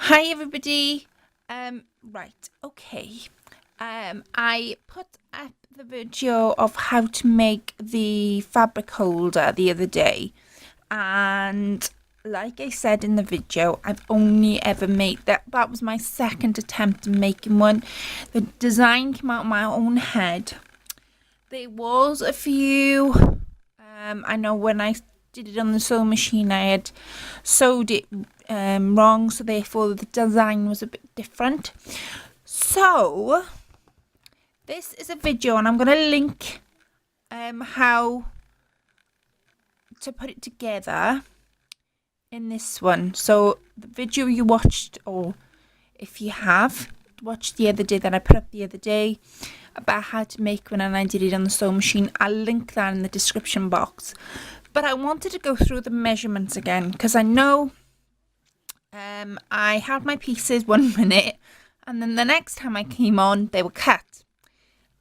Hi everybody. Right, okay. I put up the video of how to make the fabric holder the other day, and like I said in the video, I've only ever made that. That was my second attempt in making one. The design came out of my own head. There was a few. I know when I did it on the sewing machine, I had sewed it wrong, so therefore the design was a bit different. So this is a video, and I'm going to link how to put it together in this one. So the video you watched, or if you have watched the other day that I put up the other day about how to make one, and I did it on the sewing machine, I'll link that in the description box. But I wanted to go through the measurements again, because I know I had my pieces 1 minute, and then the next time I came on they were cut,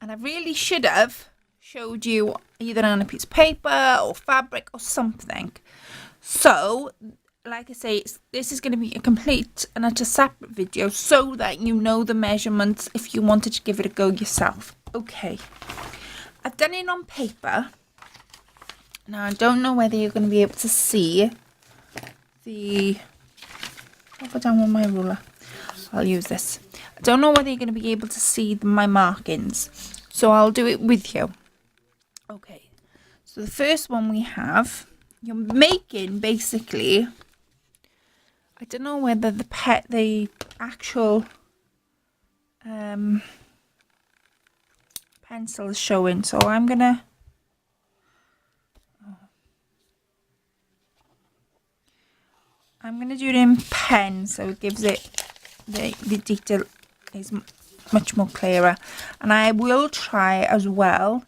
and I really should have showed you either on a piece of paper or fabric or something. So like I say, this is going to be a complete and utter separate video so that you know the measurements if you wanted to give it a go yourself. Okay, I've done it on paper. Now I don't know whether you're going to be able to see the... I'll go down with my ruler. I'll use this. I don't know whether you're going to be able to see my markings, so I'll do it with you. Okay, so the first one we have, you're making basically, I don't know whether the actual pencil is showing, so I'm gonna do it in pen, so it gives it the detail is much more clearer. And I will try as well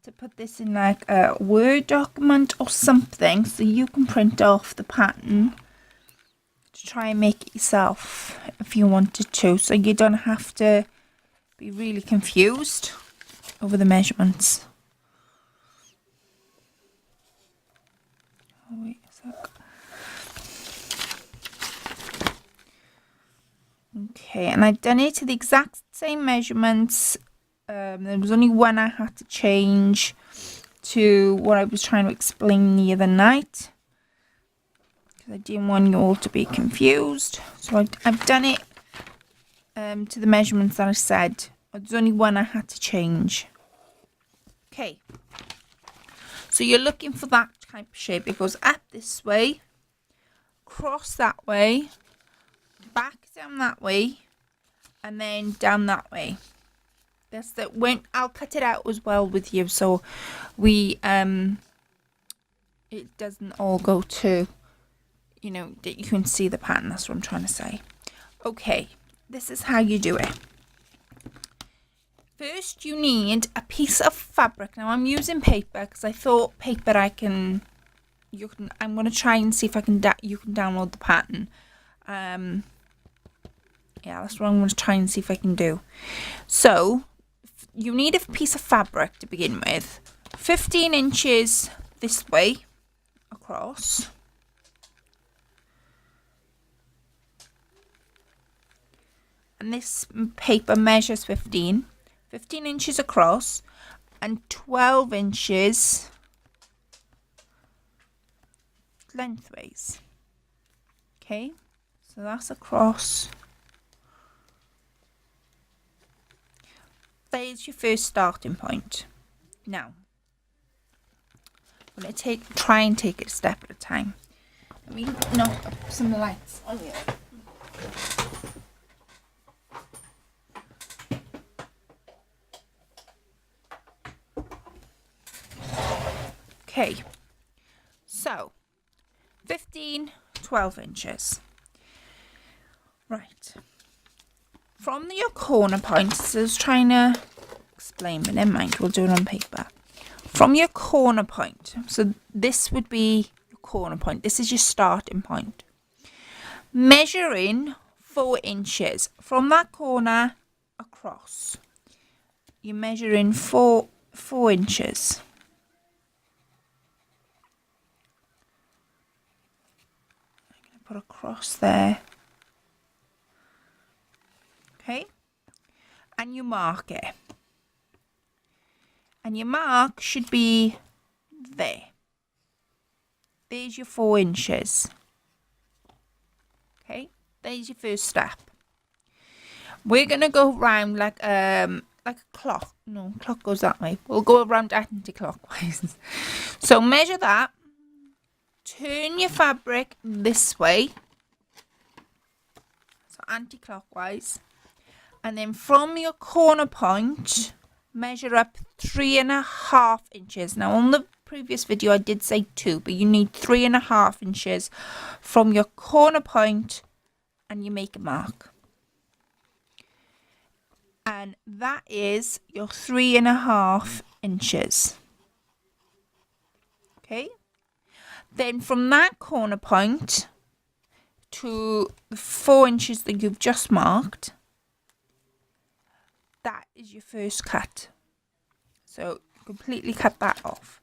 to put this in like a Word document or something, so you can print off the pattern to try and make it yourself if you wanted to, so you don't have to be really confused over the measurements. Oh, wait a sec. Okay, and I've done it to the exact same measurements. There was only one I had to change to what I was trying to explain the other night, because I didn't want you all to be confused. So I've done it to the measurements that I said. There's only one I had to change. Okay, so you're looking for that type of shape. It goes up this way, across that way, back down that way, and then down that way. That's that. When I'll cut it out as well with you, so we it doesn't all go to, you know, that you can see the pattern. That's what I'm trying to say. Okay, this is how you do it. First you need a piece of fabric. Now I'm using paper because I thought paper I'm going to try and see if I can you can download the pattern. Yeah, that's what I'm going to try and see if I can do. So you need a piece of fabric to begin with. 15 inches this way across. And this paper measures 15 inches across and 12 inches lengthways. Okay, so that's across. There's your first starting point. Now, I'm going to try and take it a step at a time. Let me knock up some lights on you. Okay, so 12 inches. Right. From your corner point, so I was trying to explain, but never mind, we'll do it on paper. From your corner point, so this would be your corner point. This is your starting point. Measuring 4 inches from that corner across. You're measuring 4 inches. I'm going to put across there. and you mark it. And your mark should be there. There's your 4 inches. Okay, there's your first step. We're going to go round like a clock. No, clock goes that way. We'll go around anti-clockwise. So measure that. Turn your fabric this way. So anti-clockwise. And then from your corner point, measure up 3.5 inches. Now on the previous video I did say 2, but you need 3.5 inches from your corner point, and you make a mark. And that is your 3.5 inches. Okay. Then from that corner point to the 4 inches that you've just marked, that is your first cut. So completely cut that off.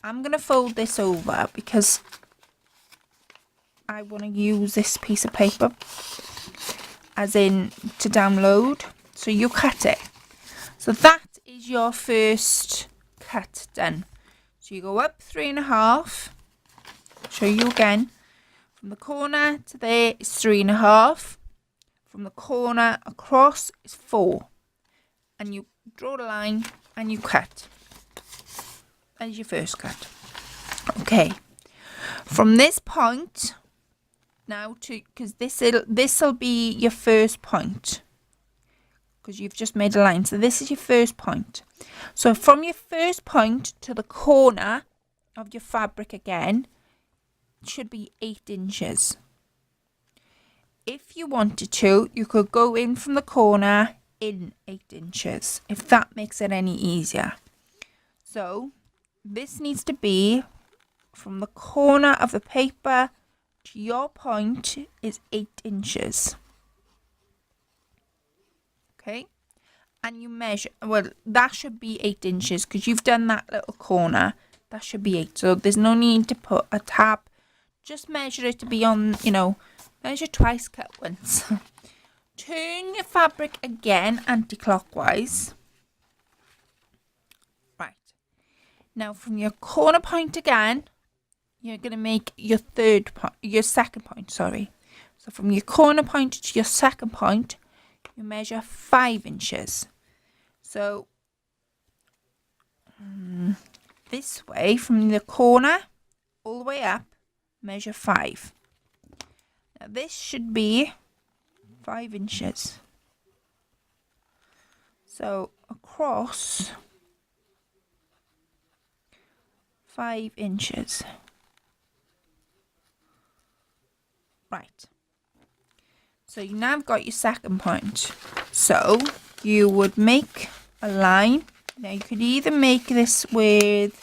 I'm going to fold this over because I want to use this piece of paper as in to download. So you cut it. So that is your first cut done. So you go up 3.5. Show you again. From the corner to there is 3.5. From the corner across is 4. And you draw the line and you cut. That is your first cut. Okay. From this point now to, because this'll be your first point, because you've just made a line. So this is your first point. So from your first point to the corner of your fabric again, it should be 8 inches. If you wanted to, you could go in from the corner in 8 inches, if that makes it any easier. So this needs to be from the corner of the paper to your point is 8 inches. Okay, and you measure, well, that should be 8 inches because you've done that little corner. That should be 8. So there's no need to put a tab. Just measure it to be on, measure twice, cut once. Turn your fabric again anti-clockwise. Right. Now from your corner point again, you're going to make your second point, sorry. So from your corner point to your second point, you measure 5 inches. So this way, from the corner all the way up, measure 5. Now this should be 5 inches. So across 5 inches. Right. So you now have got your second point. So you would make a line. Now you could either make this with,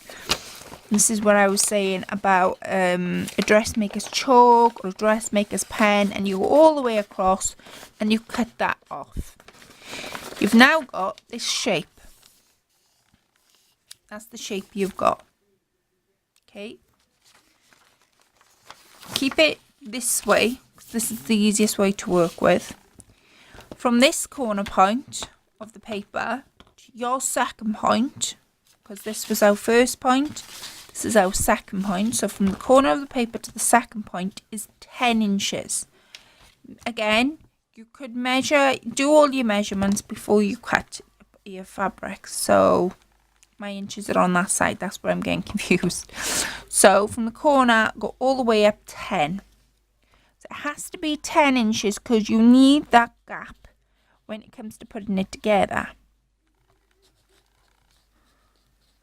this is what I was saying about a dressmaker's chalk or a dressmaker's pen, and you go all the way across and you cut that off. You've now got this shape. That's the shape you've got. Okay. Keep it this way, because this is the easiest way to work with. From this corner point of the paper to your second point, because this was our first point, this is our second point. So from the corner of the paper to the second point is 10 inches. Again, you could do all your measurements before you cut your fabric. So my inches are on that side. That's where I'm getting confused. So from the corner, go all the way up 10. So it has to be 10 inches because you need that gap when it comes to putting it together.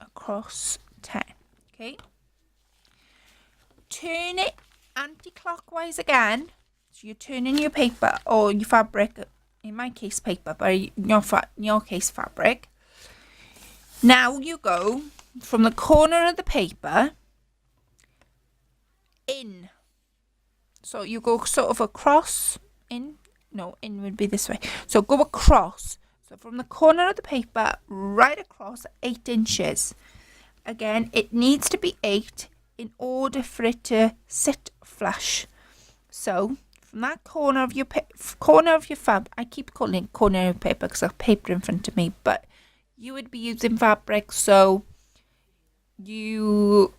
Across 10. Okay. Turn it anti-clockwise again. So you're turning your paper or your fabric, in my case paper, but in your case fabric. Now you go from the corner of the paper in. So you go sort of across, in would be this way. So go across. So from the corner of the paper right across 8 inches. Again, it needs to be 8 in order for it to sit flush. So from that corner of your fab. I keep calling it corner of paper because I have paper in front of me, but you would be using fabric, so you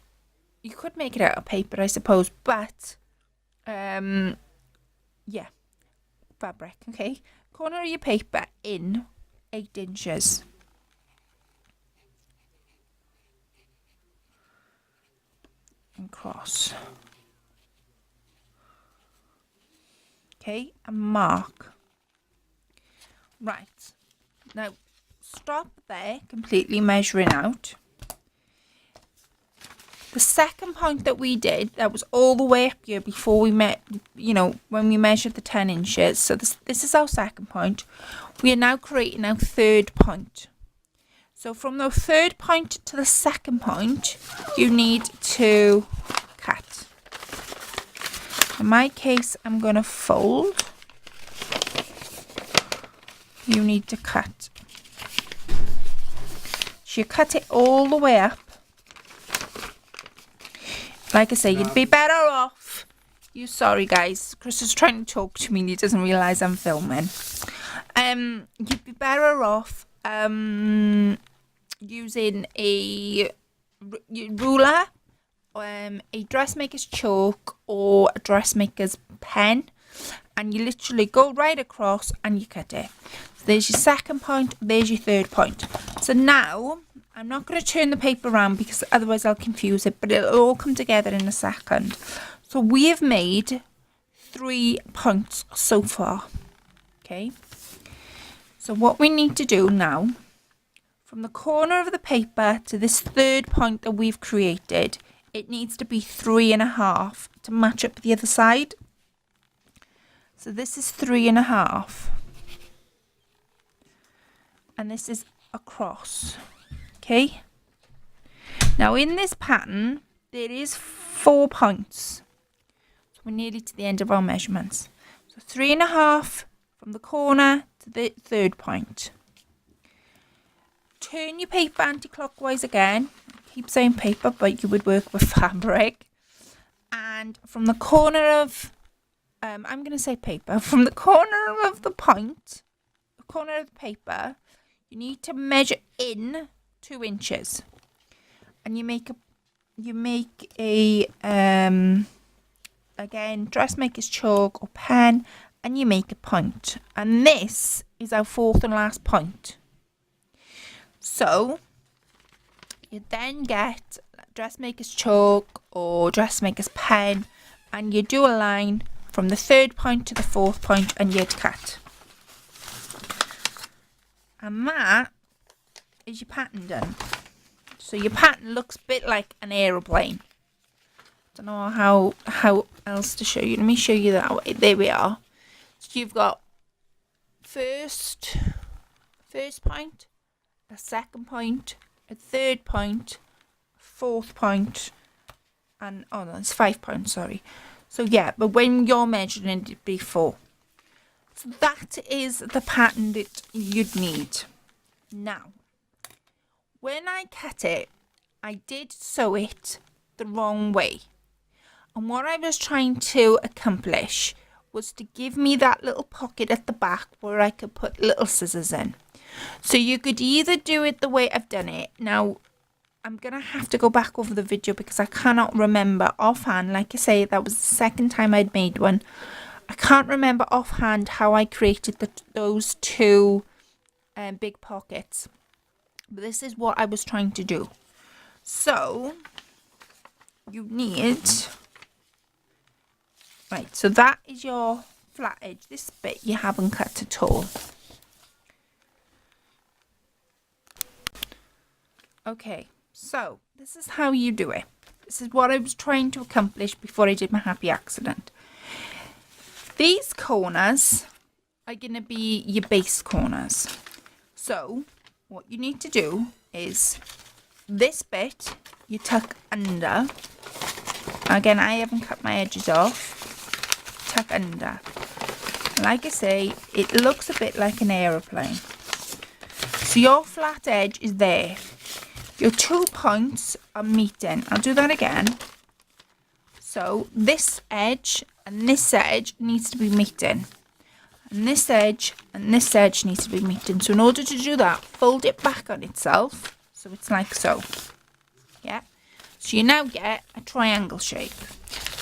could make it out of paper, I suppose, but yeah, fabric. Okay, corner of your paper in 8 inches. And cross. Okay, and mark. Right, now stop there, completely measuring out. The second point that we did, that was all the way up here before we met, when we measured the 10 inches. So this is our second point. We are now creating our third point. So from the third point to the second point, you need to cut. In my case, I'm going to fold. You need to cut. So you cut it all the way up. Like I say, you'd be better off. Sorry guys, Chris is trying to talk to me and he doesn't realise I'm filming. You'd be better off using a ruler, a dressmaker's chalk, or a dressmaker's pen, and you literally go right across and you cut it. So there's your second point, there's your third point. So now I'm not going to turn the paper around because otherwise I'll confuse it, but it'll all come together in a second. So we have made 3 points so far. Okay, so what we need to do now, from the corner of the paper to this third point that we've created, it needs to be 3.5 to match up the other side. So this is 3.5, and this is across. Okay, now in this pattern there is 4 points, so we're nearly to the end of our measurements. So 3.5 from the corner to the third point. Turn your paper anti-clockwise again. I keep saying paper, but you would work with fabric. And from the corner of I'm going to say paper, from the corner of the point, the corner of the paper, you need to measure in 2 inches, and you make a again, dressmaker's chalk or pen, and you make a point, and this is our fourth and last point. So you then get dressmaker's chalk or dressmaker's pen, and you do a line from the third point to the fourth point, and you'd cut. And that is your pattern done. So your pattern looks a bit like an aeroplane. Don't know how else to show you. Let me show you that way. There we are. So you've got first point, a second point, a third point, fourth point, and oh no, it's 5 points, sorry. So yeah, but when you're measuring, it'd be 4. So that is the pattern that you'd need. Now, when I cut it, I did sew it the wrong way. And what I was trying to accomplish was to give me that little pocket at the back where I could put little scissors in. So you could either do it the way I've done it. Now, I'm going to have to go back over the video because I cannot remember offhand. Like I say, that was the second time I'd made one. I can't remember offhand how I created those 2 big pockets. But this is what I was trying to do. So, you need... Right, so that is your flat edge. This bit you haven't cut at all. Okay, so this is how you do it. This is what I was trying to accomplish before I did my happy accident. These corners are going to be your base corners. So what you need to do is this bit you tuck under. Again, I haven't cut my edges off. Tuck under. Like I say, it looks a bit like an aeroplane. So your flat edge is there. Your 2 points are meeting. I'll do that again. So this edge and this edge needs to be meeting. And this edge needs to be meeting. So in order to do that, fold it back on itself. So it's like so. Yeah. So you now get a triangle shape.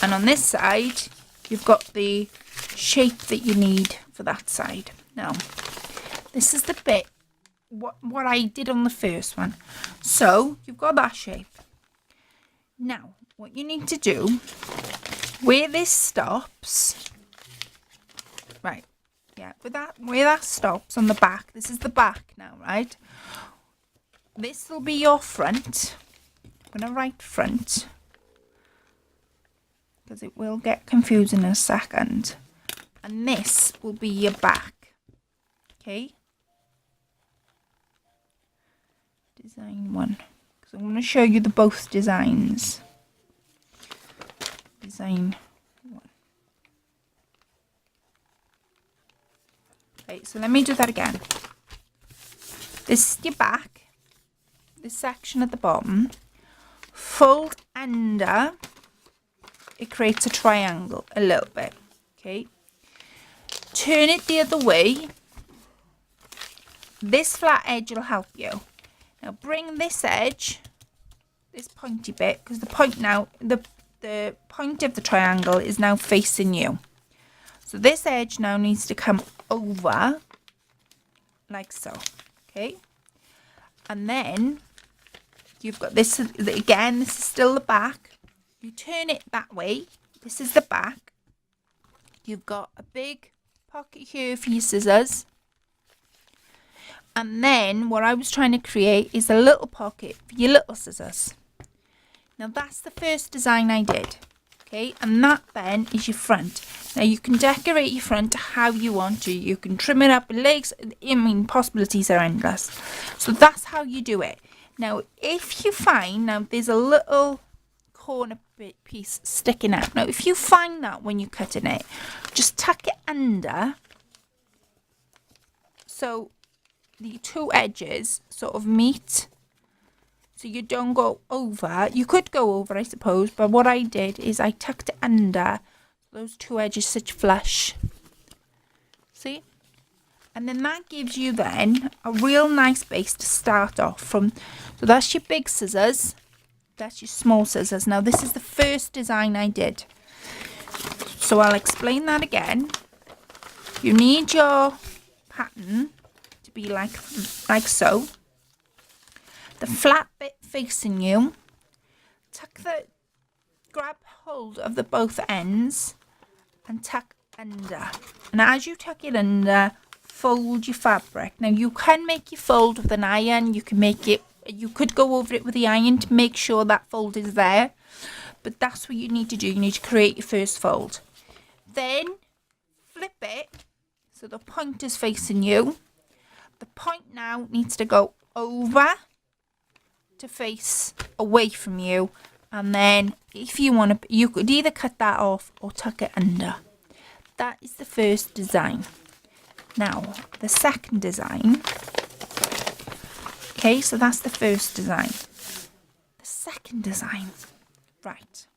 And on this side, you've got the shape that you need for that side. Now, this is the bit, what I did on the first one. So you've got that shape. Now, what you need to do, where this stops, right, yeah, where that stops on the back, this is the back now, right? This will be your front. I'm going to write front, because it will get confusing in a second. And this will be your back, okay? Design 1, because I'm going to show you the both designs. Design 1. Okay, so let me do that again. This is your back, this section at the bottom. Fold under, it creates a triangle a little bit, okay? Turn it the other way. This flat edge will help you. Now bring this edge, this pointy bit, because the point now, the point of the triangle is now facing you. So this edge now needs to come over, like so, okay? And then you've got this, again, this is still the back. You turn it that way, this is the back. You've got a big pocket here for your scissors. And then what I was trying to create is a little pocket for your little scissors. Now that's the first design I did, okay? And that then is your front. Now you can decorate your front how you want to. You can trim it up with legs. I mean, possibilities are endless. So that's how you do it. Now, if you find, now there's a little corner piece sticking out. Now, if you find that when you're cutting it, just tuck it under. So the two edges sort of meet. So you don't go over. You could go over, I suppose, but what I did is I tucked it under. Those two edges sit flush. See? And then that gives you then a real nice base to start off from. So that's your big scissors. That's your small scissors. Now this is the first design I did. So I'll explain that again. You need your pattern to be like so. The flat bit facing you. Grab hold of the both ends and tuck under. And as you tuck it under, fold your fabric. Now you can make your fold with an iron. You could go over it with the iron to make sure that fold is there. But that's what you need to do. You need to create your first fold. Then flip it so the point is facing you. The point now needs to go over to face away from you. And then if you want to, you could either cut that off or tuck it under. That is the first design. Now, the second design. Okay, so that's the first design. The second design. Right.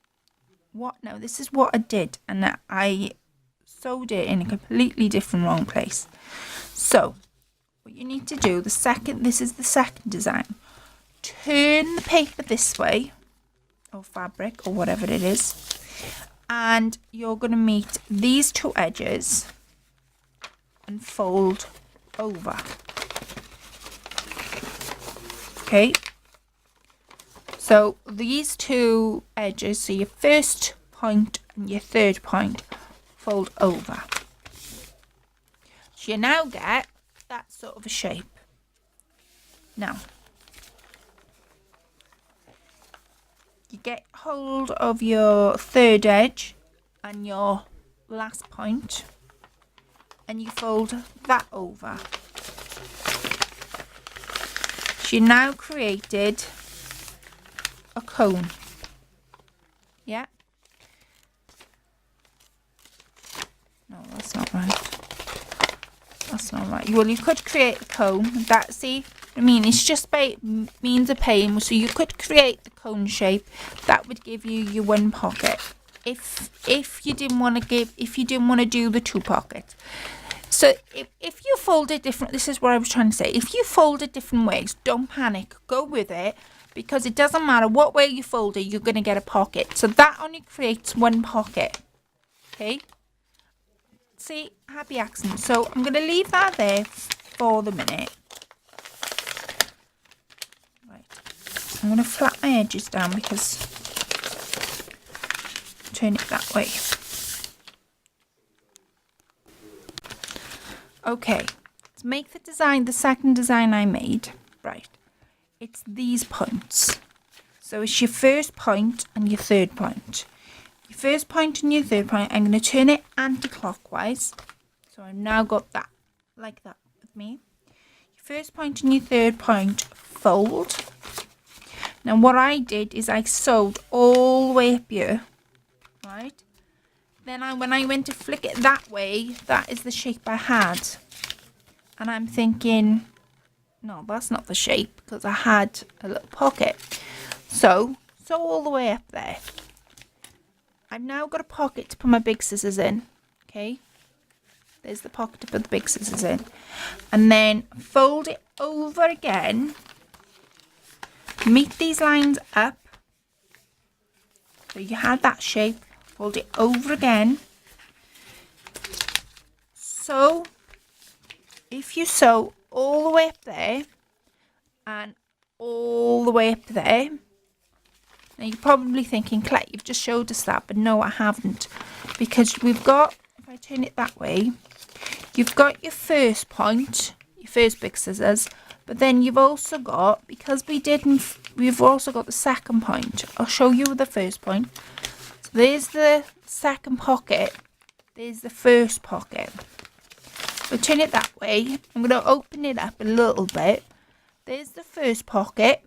What now? This is what I did. And I sewed it in a completely different wrong place. So, what you need to do, this is the second design. Turn the paper this way. Or fabric, or whatever it is. And you're going to meet these two edges. And fold over. Okay, so these two edges, so your first point and your third point, fold over. So you now get that sort of a shape. Now, you get hold of your third edge and your last point, and you fold that over. So you now created a cone. Yeah? No, that's not right. That's not right. Well, you could create a cone. It's just by means of pain. So you could create the cone shape. That would give you your one pocket. if you didn't want to do the 2 pockets. So if you fold it different, this is what I was trying to say. If you fold it different ways, don't panic. Go with it, because it doesn't matter what way you fold it, you're going to get a pocket. So that only creates 1 pocket. Okay? See, happy accident. So I'm going to leave that there for the minute. Right. I'm going to flat my edges down because turn it that way. Okay, to make the design, the second design I made, right, it's these points. So it's your first point and your third point. Your first point and your third point, I'm going to turn it anti-clockwise. So I've now got that, like that with me. Your first point and your third point, fold. Now what I did is I sewed all the way up here, right? Then when I went to flick it that way, that is the shape I had. And I'm thinking, no, that's not the shape, because I had a little pocket. So, sew all the way up there. I've now got a pocket to put my big scissors in. Okay. There's the pocket to put the big scissors in. And then fold it over again. Meet these lines up. So you had that shape. Fold it over again. So if you sew all the way up there and all the way up there, now you're probably thinking, Colette, you've just showed us that, but no, I haven't, because we've got, if I turn it that way, you've got your first point, your first big scissors, but then you've also got, because we've also got the second point. I'll show you the first point. There's the second pocket. There's the first pocket. So turn it that way. I'm going to open it up a little bit. There's the first pocket.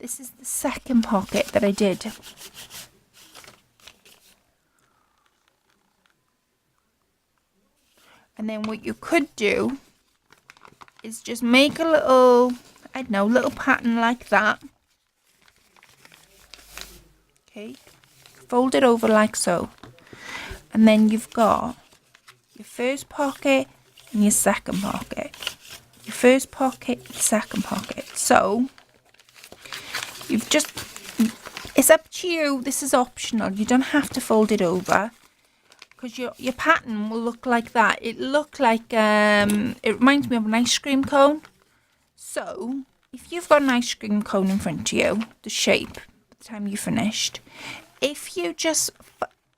This is the second pocket that I did. And then what you could do is just make a little, I don't know, little pattern like that. Okay. Fold it over like so. And then you've got your first pocket and your second pocket. Your first pocket, your second pocket. So you've just, it's up to you. This is optional. You don't have to fold it over, because your pattern will look like that. It look like, it reminds me of an ice cream cone. So if you've got an ice cream cone in front of you, the shape, by the time you finished, if you just,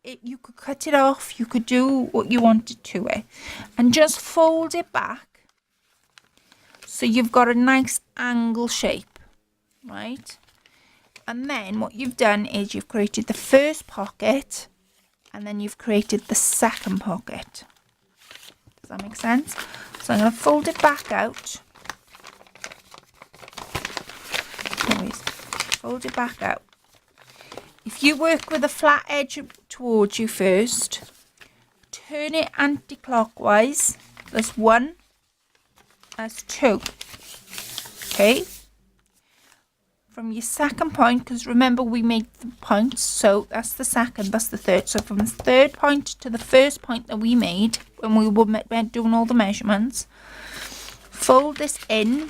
you could cut it off, you could do what you wanted to it, and just fold it back so you've got a nice angle shape, right? And then what you've done is you've created the first pocket, and then you've created the second pocket. Does that make sense? So I'm going to fold it back out. Anyways, fold it back out. If you work with a flat edge towards you first, turn it anti-clockwise. That's 1, that's 2. Okay? From your second point, because remember we made the points, so that's the second, that's the third. So from the third point to the first point that we made when we were doing all the measurements, fold this in.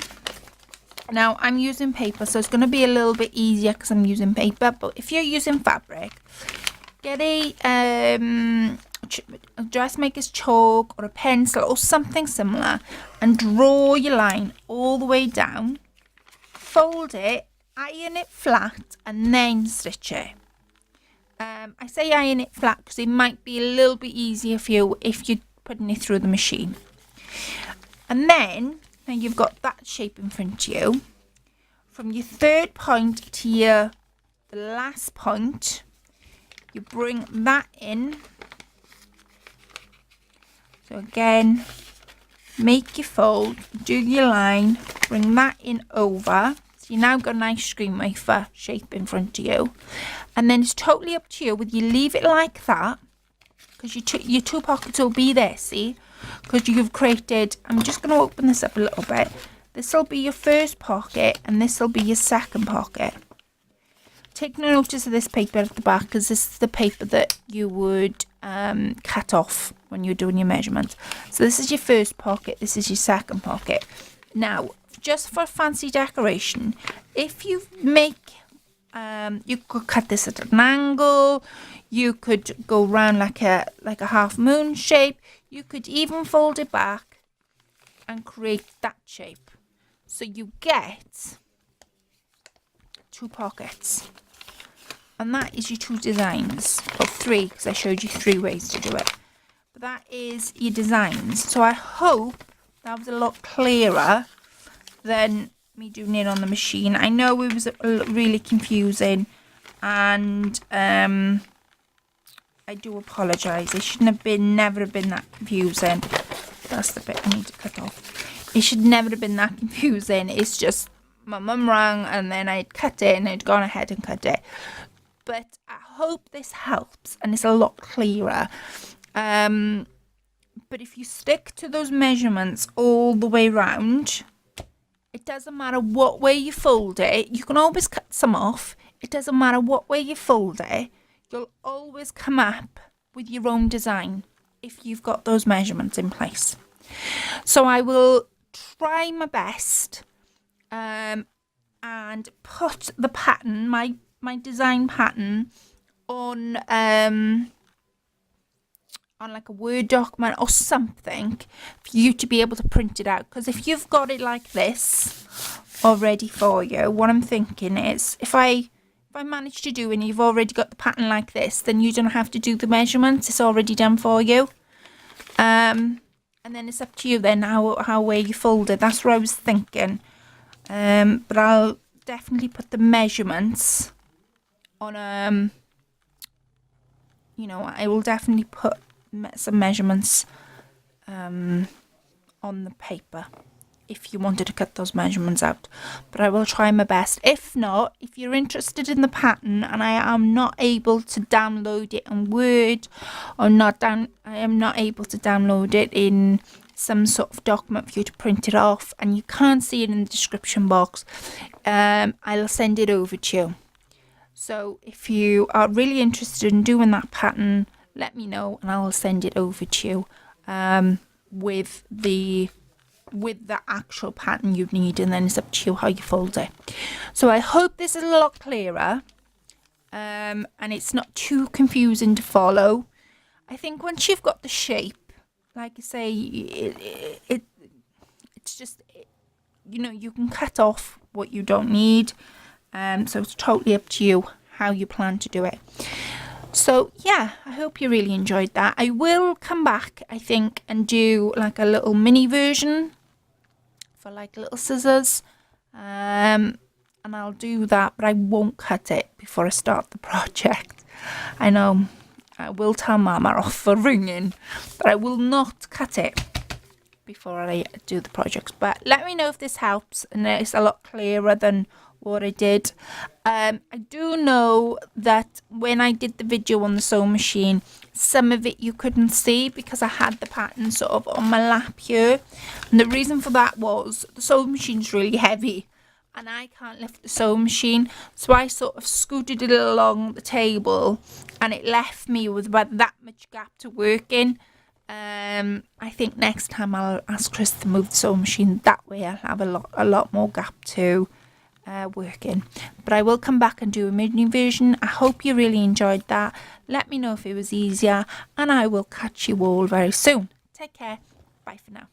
Now I'm using paper, so it's going to be a little bit easier because I'm using paper, but if you're using fabric, get a dressmaker's chalk or a pencil or something similar and draw your line all the way down, fold it, iron it flat, and then stitch it. I say iron it flat because it might be a little bit easier for you if you're putting it through the machine. And then now you've got that shape in front of you. From your third point to the last point, you bring that in. So again, make your fold, do your line, bring that in over. So you now got an ice cream wafer shape in front of you. And then it's totally up to you whether you leave it like that, because your 2 pockets will be there, see? Because you've created, I'm just going to open this up a little bit. This will be your first pocket and this will be your second pocket. take no notice of this paper at the back, because this is the paper that you would cut off when you're doing your measurement. So this is your first pocket, this is your second pocket. Now, just for fancy decoration, if you make, you could cut this at an angle, you could go round like a half moon shape, you could even fold it back and create that shape. So you get 2 pockets. And that is your 2 designs. Well, 3, because I showed you 3 ways to do it. But that is your designs. So I hope that was a lot clearer than me doing it on the machine. I know it was really confusing, and I do apologise. It shouldn't have been, never have been that confusing. That's the bit I need to cut off. It should never have been that confusing. It's just my mum rang and then I'd cut it and I'd gone ahead and cut it. But I hope this helps and it's a lot clearer. But if you stick to those measurements all the way round, it doesn't matter what way you fold it. You can always cut some off. It doesn't matter what way you fold it. You'll always come up with your own design if you've got those measurements in place. So I will try my best and put the pattern, my design pattern, on like a Word document or something for you to be able to print it out. Because if you've got it like this already for you, what I'm thinking is if I manage to do it and you've already got the pattern like this, then you don't have to do the measurements. It's already done for you. And then it's up to you then how way you fold it. That's what I was thinking. But I'll definitely put the measurements on I will definitely put some measurements on the paper if you wanted to cut those measurements out, but I will try my best. If not, if you're interested in the pattern and I am not able to download it in Word, or I am not able to download it in some sort of document for you to print it off and you can't see it in the description box, I'll send it over to you. So if you are really interested in doing that pattern, let me know and I will send it over to you with the actual pattern you need, and then it's up to you how you fold it. So I hope this is a lot clearer and it's not too confusing to follow. I think once you've got the shape, like I say, it's just, you can cut off what you don't need. So it's totally up to you how you plan to do it. So yeah, I hope you really enjoyed that. I will come back, I think, and do like a little mini version for like little scissors. And I'll do that, but I won't cut it before I start the project. I know I will tell Mama off for ringing, but I will not cut it before I do the project. But let me know if this helps and it's a lot clearer than what I did. I do know that when I did the video on the sewing machine, some of it you couldn't see because I had the pattern sort of on my lap here, and the reason for that was the sewing machine's really heavy and I can't lift the sewing machine, so I sort of scooted it along the table and it left me with about that much gap to work in. I think next time I'll ask Chris to move the sewing machine, that way I'll have a lot more gap to work in. But I will come back and do a mini version. I hope you really enjoyed that. Let me know if it was easier and I will catch you all very soon. Take care. Bye for now.